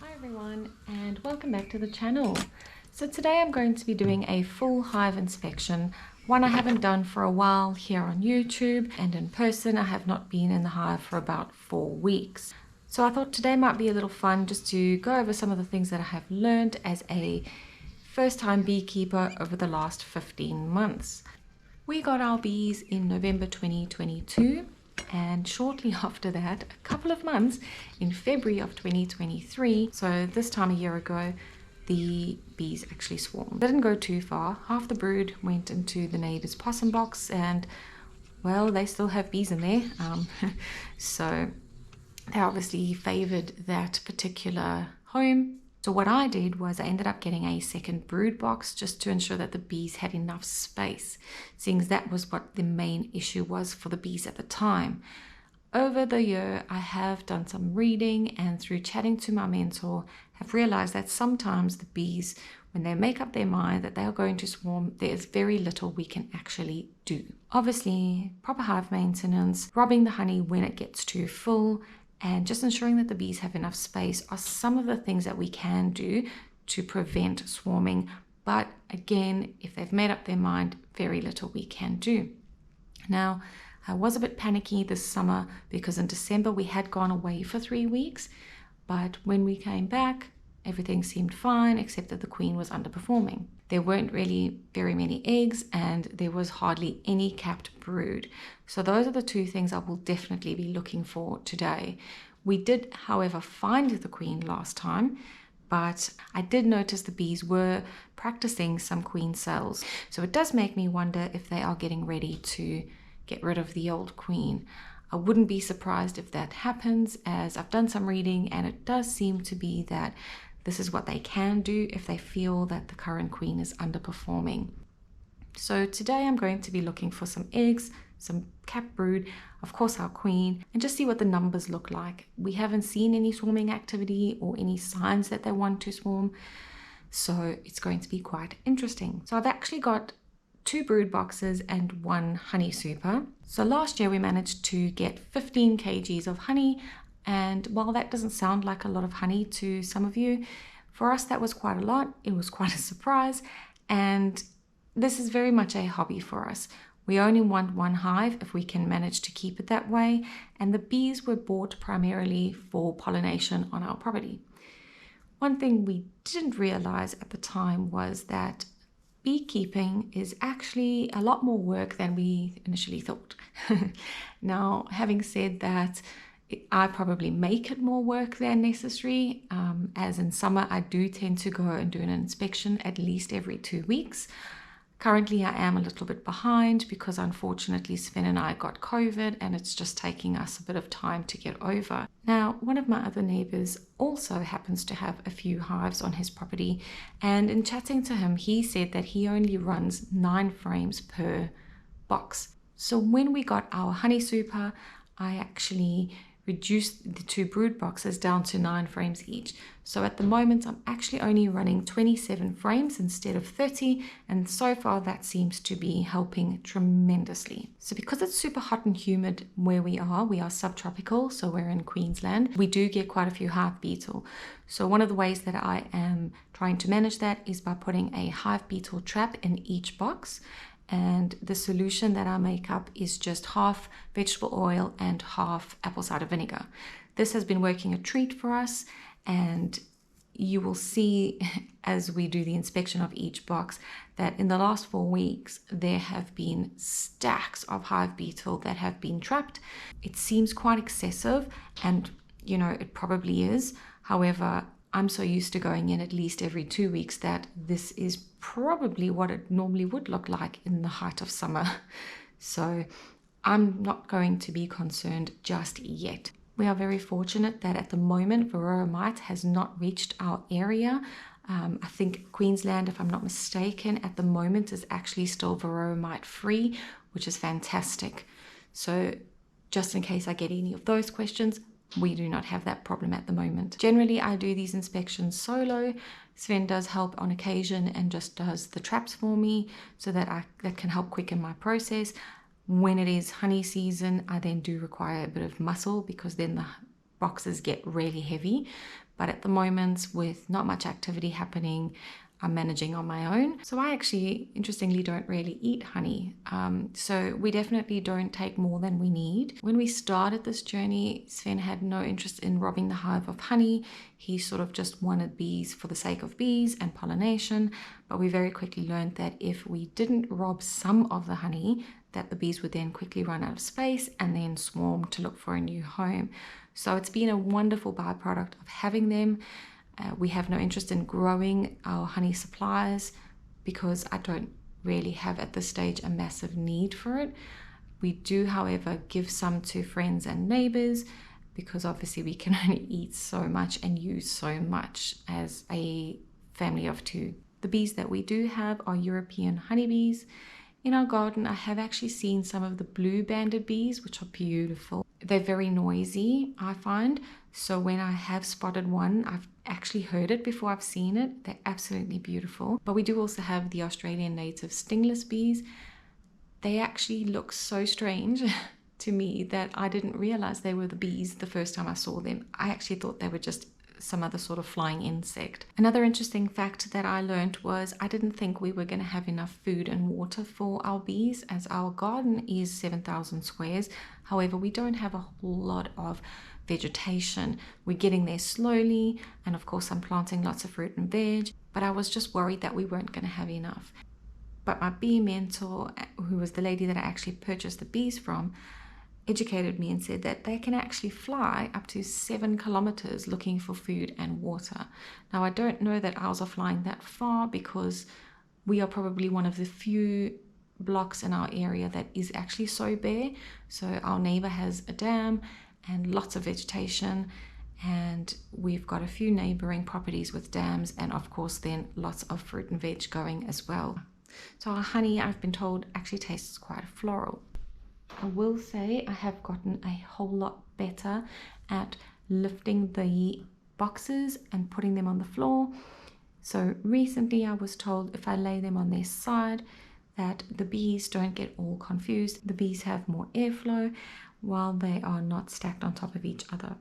Hi everyone and welcome back to the channel. So today I'm going to be doing a full hive inspection, one I haven't done for a while here on YouTube, and in person I have not been in the hive for about 4 weeks. So I thought today might be a little fun just to go over some of the things that I have learned as a first-time beekeeper over the last 15 months. We got our bees in November 2022. And shortly after that, a couple of months, in February of 2023, so this time a year ago, the bees actually swarmed. Didn't go too far. Half the brood went into the neighbor's possum box, and well, they still have bees in there. So they obviously favored that particular home. So what I did was I ended up getting a second brood box just to ensure that the bees had enough space, seeing as that was what the main issue was for the bees at the time. Over the year, I have done some reading, and through chatting to my mentor, have realized that sometimes the bees, when they make up their mind that they are going to swarm, there is very little we can actually do. Obviously, proper hive maintenance, robbing the honey when it gets too full, and just ensuring that the bees have enough space are some of the things that we can do to prevent swarming. But again, if they've made up their mind, very little we can do. Now, I was a bit panicky this summer because in December we had gone away for 3 weeks, but when we came back, everything seemed fine except that the queen was underperforming. There weren't really very many eggs and there was hardly any capped brood. So those are the two things I will definitely be looking for today. We did, however, find the queen last time, but I did notice the bees were practicing some queen cells. So it does make me wonder if they are getting ready to get rid of the old queen. I wouldn't be surprised if that happens, as I've done some reading and it does seem to be that this is what they can do if they feel that the current queen is underperforming. So today I'm going to be looking for some eggs, some capped brood, of course our queen, and just see what the numbers look like. We haven't seen any swarming activity or any signs that they want to swarm, so it's going to be quite interesting. So I've actually got 2 brood boxes and 1 honey super. So last year we managed to get 15 kgs of honey, and while that doesn't sound like a lot of honey to some of you, for us that was quite a lot. It was quite a surprise, and this is very much a hobby for us. We only want 1 hive if we can manage to keep it that way, and the bees were bought primarily for pollination on our property. One thing we didn't realize at the time was that beekeeping is actually a lot more work than we initially thought. Now, having said that, I probably make it more work than necessary, as in summer I do tend to go and do an inspection at least every 2 weeks. Currently I am a little bit behind because unfortunately Sven and I got COVID and it's just taking us a bit of time to get over. Now, one of my other neighbors also happens to have a few hives on his property, and in chatting to him he said that he only runs 9 frames per box. So when we got our honey super, I actually reduced the 2 brood boxes down to 9 frames each. So at the moment I'm actually only running 27 frames instead of 30, and so far that seems to be helping tremendously. So because it's super hot and humid where we are subtropical, so we're in Queensland, we do get quite a few hive beetle. So one of the ways that I am trying to manage that is by putting a hive beetle trap in each box. And the solution that I make up is just half vegetable oil and half apple cider vinegar. This has been working a treat for us, and you will see as we do the inspection of each box that in the last 4 weeks there have been stacks of hive beetle that have been trapped. It seems quite excessive, and you know it probably is. However, I'm so used to going in at least every 2 weeks that this is probably what it normally would look like in the height of summer. So I'm not going to be concerned just yet. We are very fortunate that at the moment varroa mite has not reached our area. I think Queensland, if I'm not mistaken, at the moment is actually still varroa mite free, which is fantastic. So just in case I get any of those questions, we do not have that problem at the moment. Generally, I do these inspections solo. Sven does help on occasion and just does the traps for me so that that can help quicken my process. When it is honey season, I then do require a bit of muscle because then the boxes get really heavy. But at the moment, with not much activity happening, I'm managing on my own. So I actually, interestingly, don't really eat honey. So we definitely don't take more than we need. When we started this journey, Sven had no interest in robbing the hive of honey. He sort of just wanted bees for the sake of bees and pollination. But we very quickly learned that if we didn't rob some of the honey, that the bees would then quickly run out of space and then swarm to look for a new home. So it's been a wonderful byproduct of having them. We have no interest in growing our honey supplies because I don't really have at this stage a massive need for it. We do, however, give some to friends and neighbors because obviously we can only eat so much and use so much as a family of 2. The bees that we do have are European honeybees. In our garden, I have actually seen some of the blue banded bees, which are beautiful. They're very noisy, I find. So when I have spotted one, I've actually heard it before I've seen it. They're absolutely beautiful. But we do also have the Australian native stingless bees. They actually look so strange to me that I didn't realize they were the bees the first time I saw them. I actually thought they were just some other sort of flying insect. Another interesting fact that I learned was I didn't think we were going to have enough food and water for our bees, as our garden is 7,000 squares. However, we don't have a whole lot of vegetation. We're getting there slowly, and of course I'm planting lots of fruit and veg, but I was just worried that we weren't going to have enough. But my bee mentor, who was the lady that I actually purchased the bees from, educated me and said that they can actually fly up to 7 kilometers looking for food and water. Now, I don't know that ours are flying that far because we are probably one of the few blocks in our area that is actually so bare. So our neighbor has a dam and lots of vegetation, and we've got a few neighboring properties with dams, and of course then lots of fruit and veg going as well. So our honey, I've been told, actually tastes quite floral. I will say I have gotten a whole lot better at lifting the boxes and putting them on the floor. So recently I was told if I lay them on their side that the bees don't get all confused. The bees have more airflow while they are not stacked on top of each other.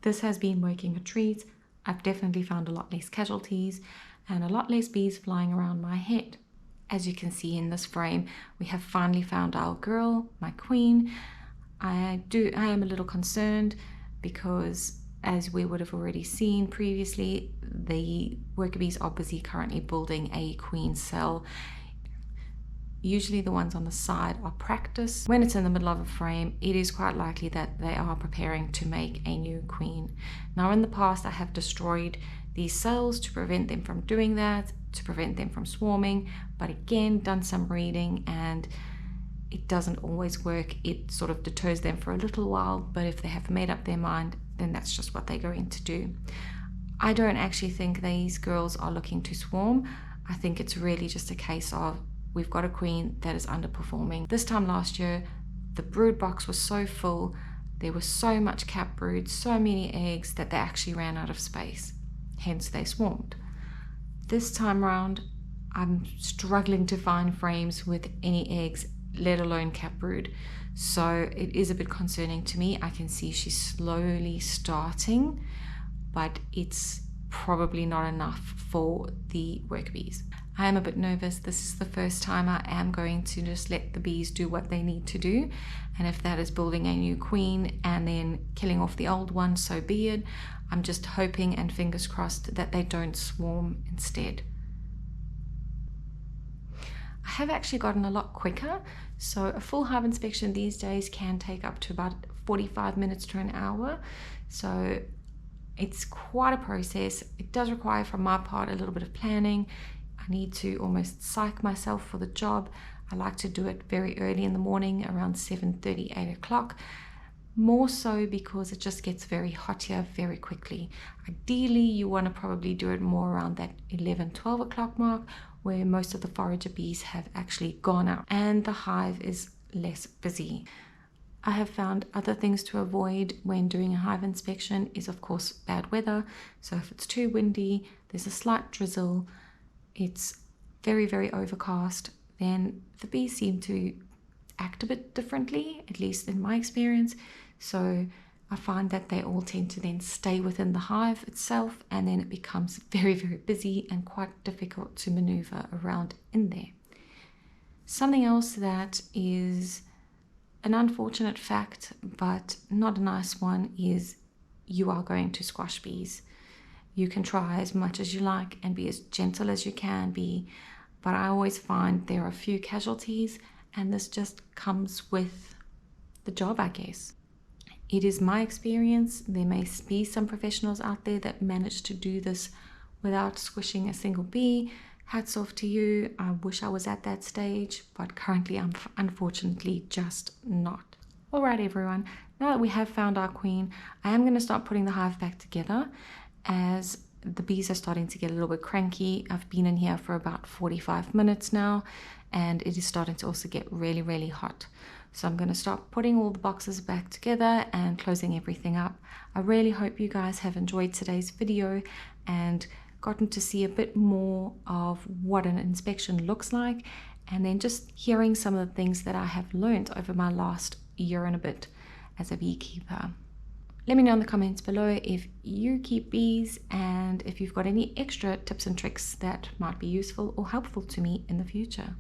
This has been working a treat. I've definitely found a lot less casualties and a lot less bees flying around my head. As you can see in this frame, we have finally found our girl, my queen. I am a little concerned because, as we would have already seen previously, the worker bees are busy currently building a queen cell. Usually the ones on the side are practice. When it's in the middle of a frame, it is quite likely that they are preparing to make a new queen. Now, in the past, I have destroyed these cells to prevent them from doing that, to prevent them from swarming, but again, done some reading and it doesn't always work. It sort of deters them for a little while, but if they have made up their mind, then that's just what they're going to do. I don't actually think these girls are looking to swarm. I think it's really just a case of we've got a queen that is underperforming. This time last year, the brood box was so full, there was so much cap brood, so many eggs that they actually ran out of space. Hence they swarmed. This time around, I'm struggling to find frames with any eggs, let alone cap brood. So it is a bit concerning to me. I can see she's slowly starting, but it's probably not enough for the worker bees. I am a bit nervous. This is the first time I am going to just let the bees do what they need to do. And if that is building a new queen and then killing off the old one, so be it. I'm just hoping and fingers crossed that they don't swarm instead. I have actually gotten a lot quicker. So a full hive inspection these days can take up to about 45 minutes to an hour. So it's quite a process. It does require from my part a little bit of planning. I need to almost psych myself for the job. I like to do it very early in the morning, around 7:30, 8 o'clock. More so because it just gets very hot here very quickly. Ideally, you want to probably do it more around that 11, 12 o'clock mark, where most of the forager bees have actually gone out and the hive is less busy. I have found other things to avoid when doing a hive inspection is, of course, bad weather. So if it's too windy, there's a slight drizzle, it's very, very overcast, then the bees seem to act a bit differently, at least in my experience. So I find that they all tend to then stay within the hive itself, and then it becomes very, very busy and quite difficult to maneuver around in there. Something else that is an unfortunate fact, but not a nice one, is you are going to squash bees. You can try as much as you like and be as gentle as you can be, but I always find there are a few casualties, and this just comes with the job, I guess. It is my experience. There may be some professionals out there that manage to do this without squishing a single bee. Hats off to you. I wish I was at that stage, but currently I'm unfortunately just not. All right, everyone. Now that we have found our queen, I am going to start putting the hive back together as the bees are starting to get a little bit cranky. I've been in here for about 45 minutes now, and it is starting to also get really, really hot. So I'm going to start putting all the boxes back together and closing everything up. I really hope you guys have enjoyed today's video and gotten to see a bit more of what an inspection looks like, and then just hearing some of the things that I have learned over my last year and a bit as a beekeeper. Let me know in the comments below if you keep bees and if you've got any extra tips and tricks that might be useful or helpful to me in the future.